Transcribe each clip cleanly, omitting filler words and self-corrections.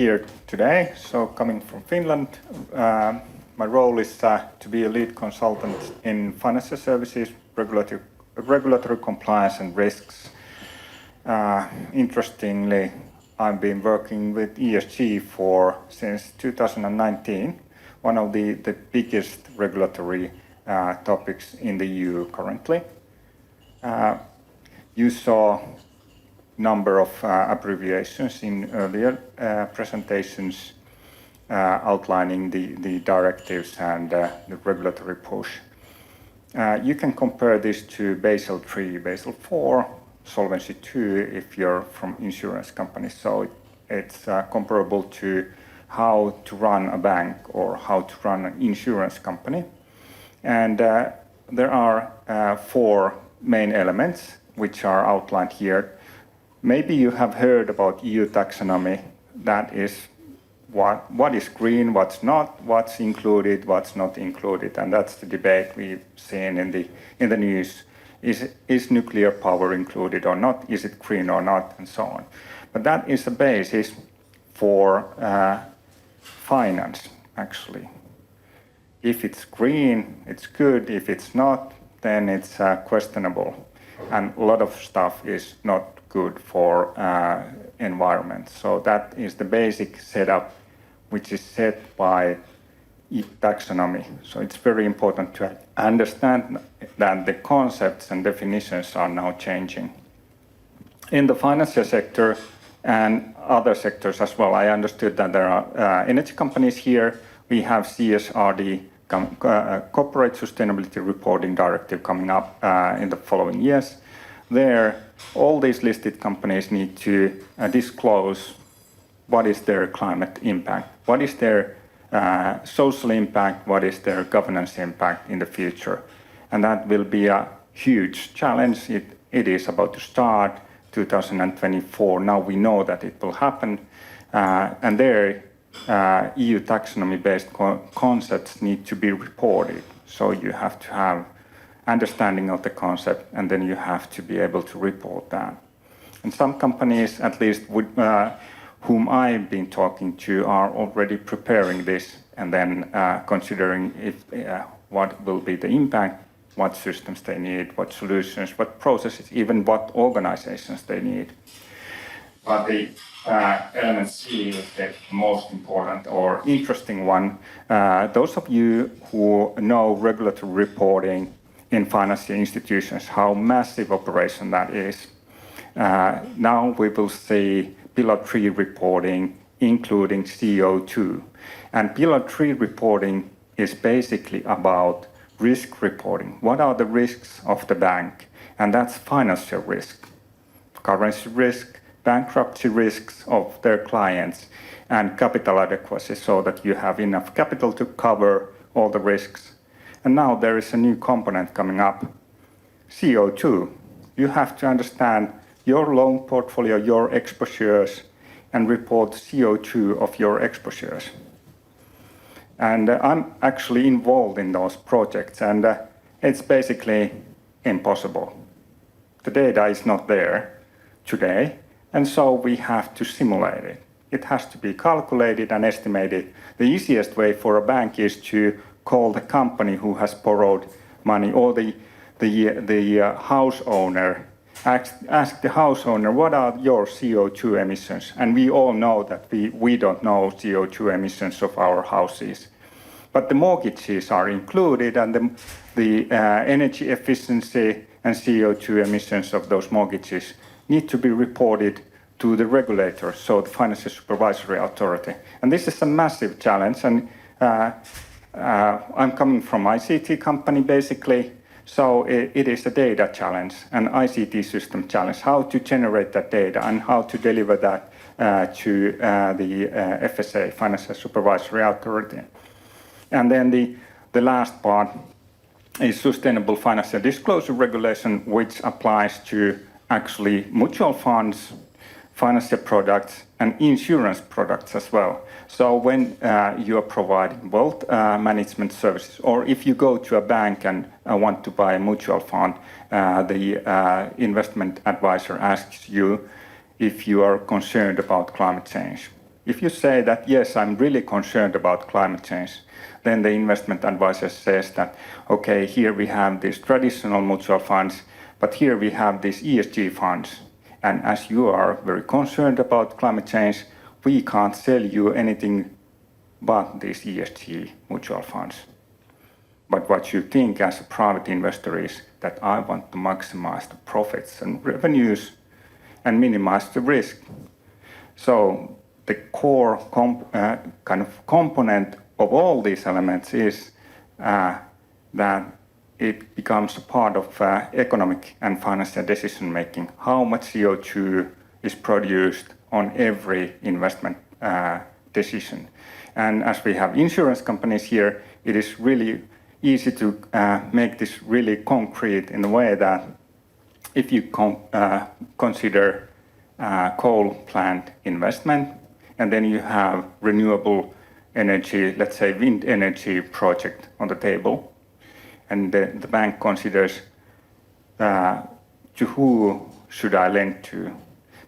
here today. So coming from Finland, my role is to be a lead consultant in financial services, regulatory compliance and risks. Interestingly, I've been working with ESG since 2019, one of the biggest regulatory topics in the EU currently. You saw number of abbreviations in earlier presentations outlining the directives and the regulatory push. You can compare this to Basel III, Basel IV, Solvency II if you're from insurance companies. So it's comparable to how to run a bank or how to run an insurance company. And there are 4 main elements which are outlined here. Maybe you have heard about EU taxonomy. That is what is green, what's not, what's included, what's not included, and that's the debate we've seen in the news. Is nuclear power included or not? Is it green or not, and so on. But that is the basis for finance, actually. If it's green, it's good. If it's not, then it's questionable. And a lot of stuff is not good for environment. So that is the basic setup, which is set by taxonomy. So it's very important to understand that the concepts and definitions are now changing. In the financial sector and other sectors as well, I understood that there are energy companies here. We have CSRD, Corporate Sustainability Reporting Directive, coming up in the following years. There, all these listed companies need to disclose what is their climate impact, what is their social impact, what is their governance impact in the future. And that will be a huge challenge. It is about to start 2024. Now we know that it will happen. And there, EU taxonomy-based concepts need to be reported. So you have to have understanding of the concept, and then you have to be able to report that. And some companies, at least whom I've been talking to, are already preparing this and then considering what will be the impact, what systems they need, what solutions, what processes, even what organizations they need. But the element C is the most important or interesting one. Those of you who know regulatory reporting in financial institutions, how massive operation that is. Now we will see Pillar 3 reporting, including CO2. And Pillar 3 reporting is basically about risk reporting. What are the risks of the bank? And that's financial risk, currency risk, bankruptcy risks of their clients, and capital adequacy, so that you have enough capital to cover all the risks. And now there is a new component coming up, CO2. You have to understand your loan portfolio, your exposures, and report CO2 of your exposures. And I'm actually involved in those projects, and it's basically impossible. The data is not there today, and so we have to simulate it. It has to be calculated and estimated. The easiest way for a bank is to call the company who has borrowed money, or the house owner. Ask the house owner, what are your CO2 emissions? And we all know that we don't know CO2 emissions of our houses. But the mortgages are included, and the energy efficiency and CO2 emissions of those mortgages need to be reported to the regulator, so the Financial Supervisory Authority. And this is a massive challenge, and I'm coming from ICT company basically, so it is a data challenge, an ICT system challenge, how to generate that data and how to deliver that to the FSA, Financial Supervisory Authority. And then the last part is Sustainable Financial Disclosure Regulation, which applies to actually mutual funds, financial products, and insurance products as well. So when you are providing wealth management services, or if you go to a bank and want to buy a mutual fund, the investment advisor asks you if you are concerned about climate change. If you say that, yes, I'm really concerned about climate change, then the investment advisor says that, okay, here we have these traditional mutual funds, but here we have these ESG funds. And as you are very concerned about climate change, we can't sell you anything but these ESG mutual funds. But what you think as a private investor is that I want to maximize the profits and revenues and minimize the risk. So the core kind of component of all these elements is that it becomes a part of economic and financial decision making. How much CO2 is produced on every investment decision. And as we have insurance companies here, it is really easy to make this really concrete in the way that if you consider coal plant investment, and then you have renewable energy, let's say wind energy project on the table, and the bank considers to who should I lend to.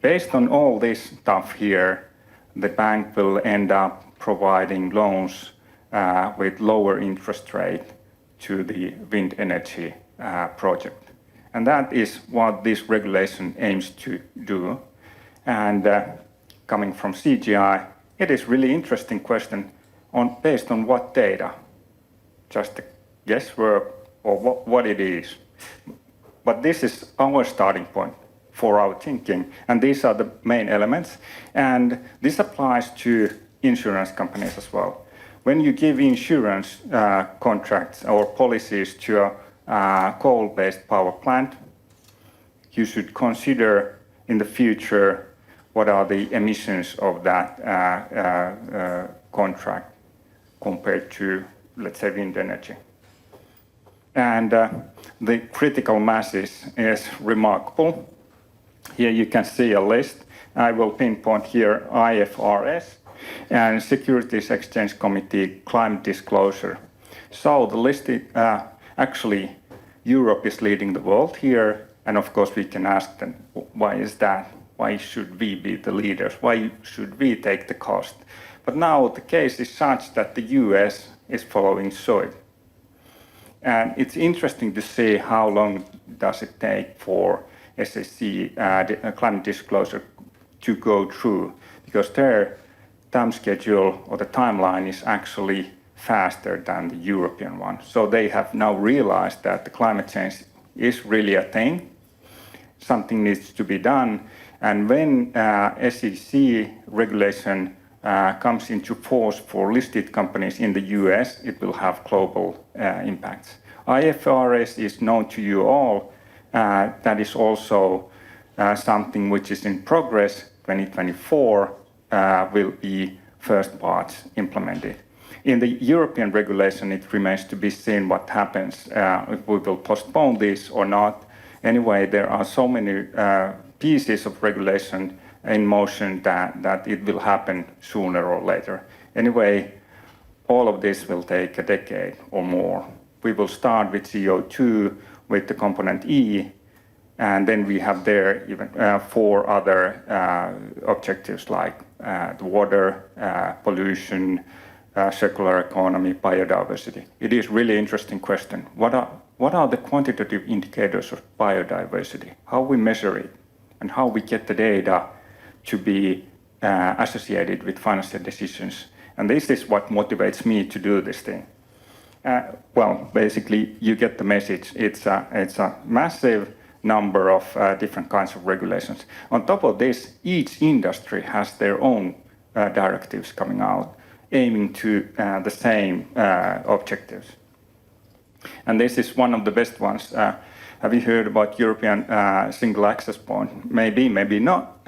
Based on all this stuff here, the bank will end up providing loans with lower interest rate to the wind energy project. And that is what this regulation aims to do. And coming from CGI, it is really interesting question based on what data? Just a guesswork or what it is. But this is our starting point for our thinking, and these are the main elements. And this applies to insurance companies as well. When you give insurance contracts or policies to a coal-based power plant, you should consider in the future what are the emissions of that contract compared to, let's say, wind energy. And the critical mass is remarkable. Here you can see a list. I will pinpoint here IFRS and Securities Exchange Committee climate disclosure. So the list, actually, Europe is leading the world here. And of course, we can ask them, why is that? Why should we be the leaders? Why should we take the cost? But now the case is such that the US is following suit. And it's interesting to see how long does it take for SEC climate disclosure to go through, because their time schedule or the timeline is actually faster than the European one. So they have now realized that the climate change is really a thing. Something needs to be done. And when SEC regulation comes into force for listed companies in the US, it will have global impacts. IFRS is known to you all. That is also something which is in progress. 2024 will be first parts implemented. In the European regulation, it remains to be seen what happens, if we will postpone this or not. Anyway, there are so many pieces of regulation in motion that it will happen sooner or later. Anyway, all of this will take a decade or more. We will start with CO2 with the component E, and then we have there even 4 other objectives like the water, pollution, circular economy, biodiversity. It is really interesting question. What are the quantitative indicators of biodiversity? How we measure it, and how we get the data to be associated with financial decisions. And this is what motivates me to do this thing. Well, basically, you get the message. It's a massive number of different kinds of regulations. On top of this, each industry has their own directives coming out, aiming to the same objectives. And this is one of the best ones. Have you heard about European single access point? Maybe, maybe not.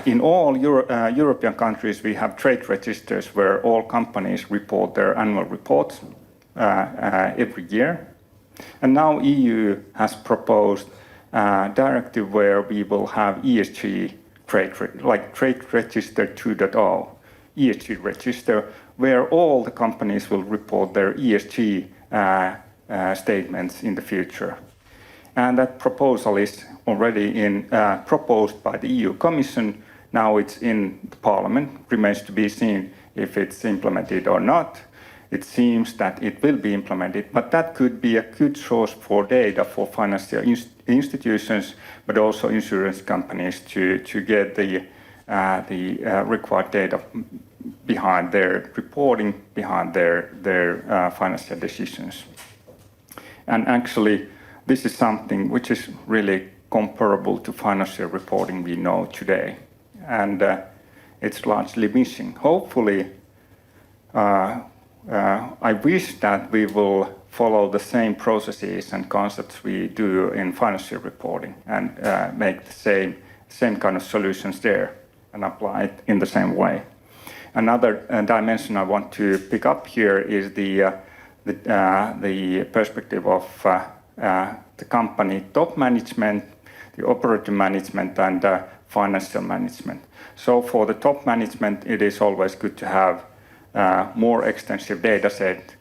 In all European countries, we have trade registers where all companies report their annual reports every year. And now EU has proposed a directive where we will have ESG like Trade Register 2.0, ESG register, where all the companies will report their ESG statements in the future. And that proposal is already proposed by the EU Commission, Now it's in the parliament, remains to be seen if it's implemented or not. It seems that it will be implemented, but that could be a good source for data for financial institutions, but also insurance companies to get the required data behind their reporting, behind their financial decisions. And actually, this is something which is really comparable to financial reporting we know today. And it's largely missing. Hopefully, I wish that we will follow the same processes and concepts we do in financial reporting and make the same kind of solutions there and apply it in the same way. Another dimension I want to pick up here is the perspective of the company top management, the operative management, and financial management. So for the top management, it is always good to have more extensive data set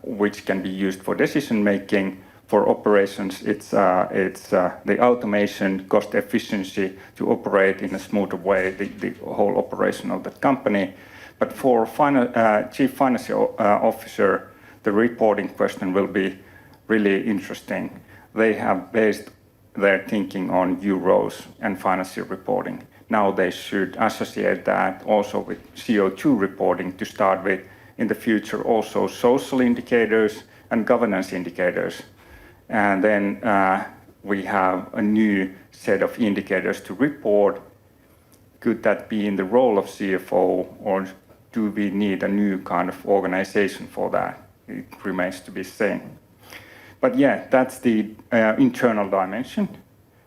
which can be used for decision making. For operations, it's the automation, cost efficiency to operate in a smoother way, the whole operation of the company. But for chief financial officer, the reporting question will be really interesting. They have based their thinking on euros and financial reporting. Now they should associate that also with CO2 reporting to start with. In the future, also social indicators and governance indicators. And then we have a new set of indicators to report. Could that be in the role of CFO, or do we need a new kind of organization for that? It remains to be seen. But yeah, that's the internal dimension.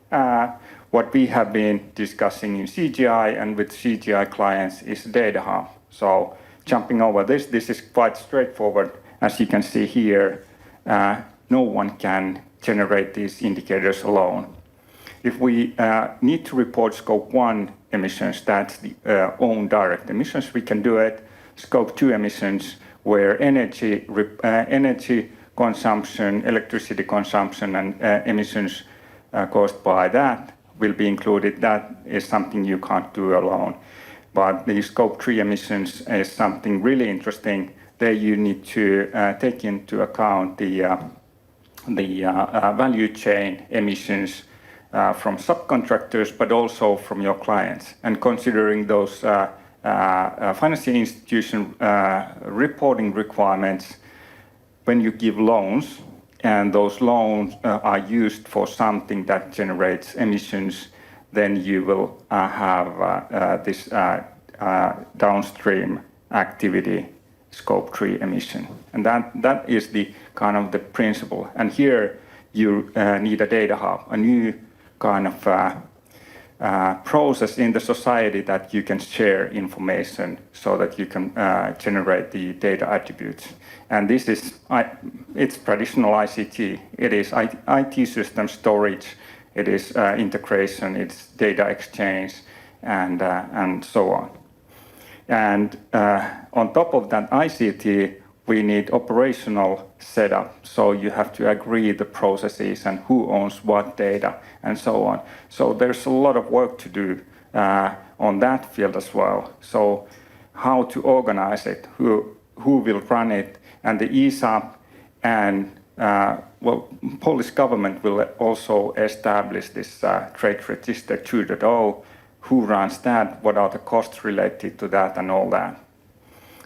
What we have been discussing in CGI and with CGI clients is data hub. So jumping over this is quite straightforward. As you can see here, no one can generate these indicators alone. If we need to report scope 1 emissions, that's the own direct emissions, we can do it. Scope 2 emissions, where energy consumption, electricity consumption, and emissions caused by that will be included. That is something you can't do alone. But the scope 3 emissions is something really interesting. There you need to take into account the value chain emissions from subcontractors, but also from your clients. And considering those financial institution reporting requirements, when you give loans, and those loans are used for something that generates emissions, then you will have this downstream activity, scope 3 emission. And that is the kind of the principle. And here you need a data hub, a new kind of process in the society that you can share information so that you can generate the data attributes. And this is, it's traditional ICT. It is IT system storage, it is integration, it's data exchange, and so on. And on top of that ICT, we need operational setup. So you have to agree the processes and who owns what data and so on. So there's a lot of work to do on that field as well. So how to organize it, who will run it, and the ESAP and Polish government will also establish this trade register 2.0. Who runs that? What are the costs related to that and all that?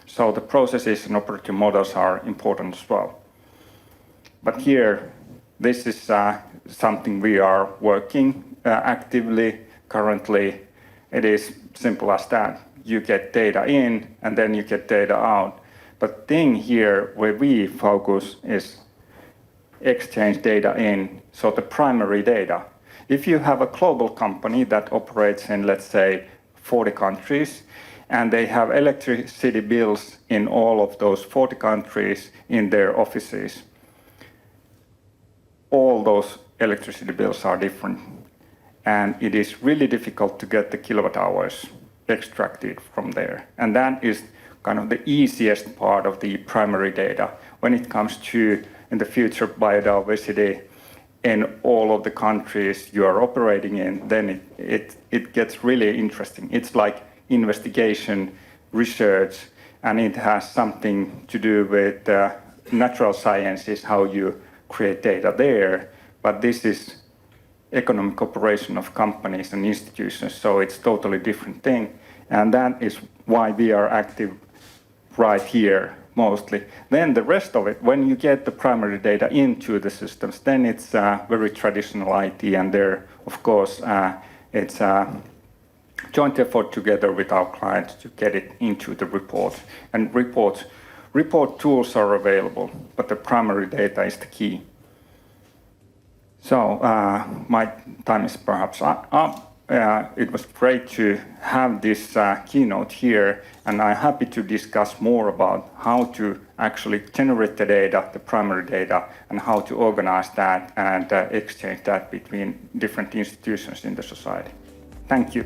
So the processes and operating models are important as well. But here, this is something we are working actively currently. It is simple as that. You get data in and then you get data out. But the thing here where we focus is exchange data in, so the primary data. If you have a global company that operates in, let's say, 40 countries, and they have electricity bills in all of those 40 countries in their offices, all those electricity bills are different. And it is really difficult to get the kilowatt hours extracted from there. And that is kind of the easiest part of the primary data when it comes to, in the future, biodiversity in all of the countries you are operating in, then it gets really interesting. It's like investigation, research, and it has something to do with natural sciences, how you create data there. But this is economic operation of companies and institutions, so it's totally different thing. And that is why we are active right here mostly. Then the rest of it, when you get the primary data into the systems, then it's very traditional IT, and there, of course, it's a joint effort together with our clients to get it into the report. And report tools are available, but the primary data is the key. So my time is perhaps up. It was great to have this keynote here, and I'm happy to discuss more about how to actually generate the data, the primary data, and how to organize that and exchange that between different institutions in the society. Thank you.